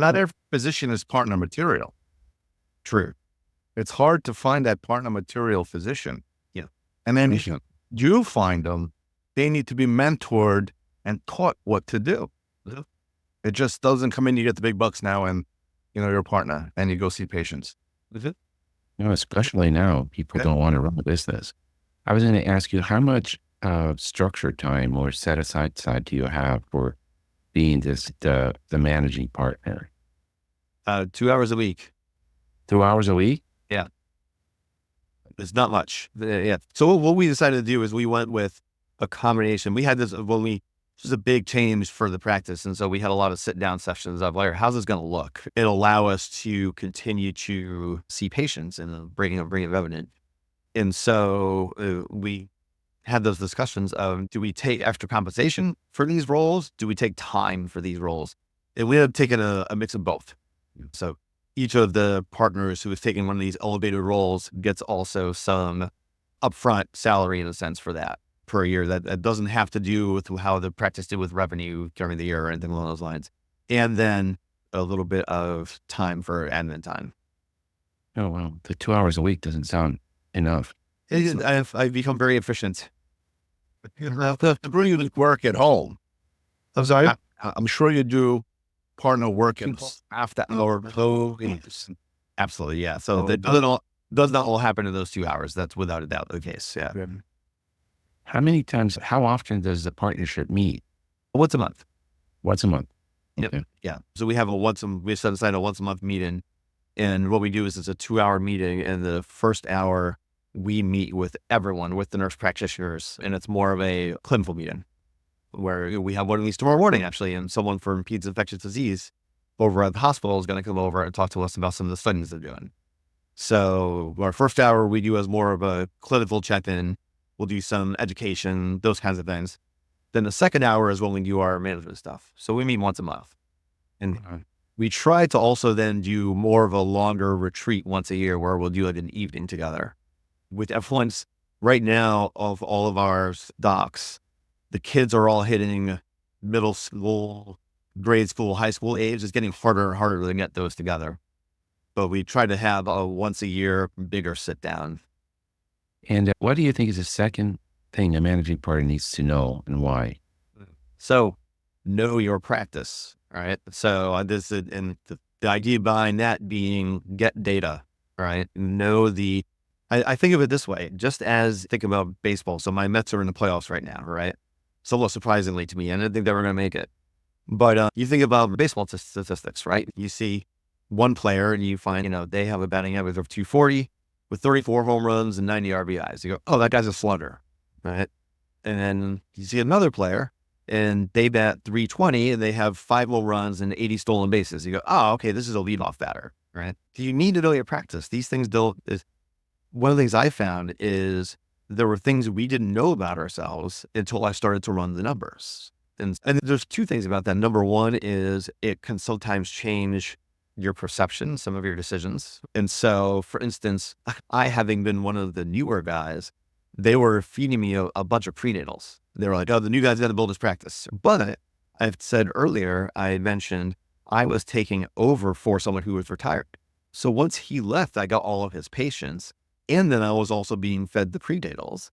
Not every physician is partner material. True. It's hard to find that partner material physician. Yeah. And then if Yeah. you find them, they need to be mentored and taught what to do. Yeah. It just doesn't come in, you get the big bucks now and, you're a partner and you go see patients. Especially now, people Yeah. don't want to run a business. I was going to ask you, how much structure time or set aside time do you have for being the managing partner? 2 hours a week. 2 hours a week? Yeah. It's not much. Yeah. So what we decided to do is we went with a combination. We had this this was a big change for the practice. And so we had a lot of sit down sessions of like, how's this going to look? It'll allow us to continue to see patients and bring in revenue. And so we had those discussions of, do we take extra compensation for these roles? Do we take time for these roles? And we have taken a mix of both. So each of the partners who is taking one of these elevated roles gets also some upfront salary in a sense for that per year. That doesn't have to do with how the practice did with revenue during the year or anything along those lines. And then a little bit of time for admin time. Oh, wow. The 2 hours a week doesn't sound enough. I've become very efficient. You have to bring you to work at home. I'm sorry? I'm sure you do partner work at home. After our absolutely, yeah. So that does not all happen in those 2 hours. That's without a doubt the case. Yeah. How often does the partnership meet? Once a month. Once a month. Yep. Okay. Yeah. So we have we set aside a once a month meeting, and what we do is it's a 2 hour meeting. And the first hour we meet with everyone, with the nurse practitioners, and it's more of a clinical meeting where we have one of these tomorrow morning actually, and someone from Peds Infectious Disease over at the hospital is going to come over and talk to us about some of the studies they're doing. So our first hour we do as more of a clinical check-in. We'll do some education, those kinds of things. Then the second hour is when we do our management stuff. So we meet once a month. And we try to also then do more of a longer retreat once a year where we'll do like an evening together. With influence right now of all of our docs, the kids are all hitting middle school, grade school, high school age. It's getting harder and harder to get those together. But we try to have a once a year bigger sit down. And what do you think is the second thing a managing partner needs to know, and why? So know your practice. All right. So this is, and the idea behind that being get data, right? I think of it this way, just as think about baseball. So my Mets are in the playoffs right now, right? Somewhat surprisingly to me, I didn't think they were going to make it. But you think about baseball statistics, right? You see one player and you find, they have a batting average of 240 with 34 home runs and 90 RBIs. You go, oh, that guy's a slugger, right? And then you see another player and they bat 320 and they have 5 home runs and 80 stolen bases. You go, oh, okay, this is a leadoff batter, right? So you need to know your practice. These things one of the things I found is there were things we didn't know about ourselves until I started to run the numbers. And there's two things about that. Number one is it can sometimes change your perception, some of your decisions. And so, for instance, I, having been one of the newer guys, they were feeding me a bunch of prenatals. They were like, oh, the new guy's got to build his practice. But I've said earlier, I mentioned I was taking over for someone who was retired. So once he left, I got all of his patients. And then I was also being fed the prenatals.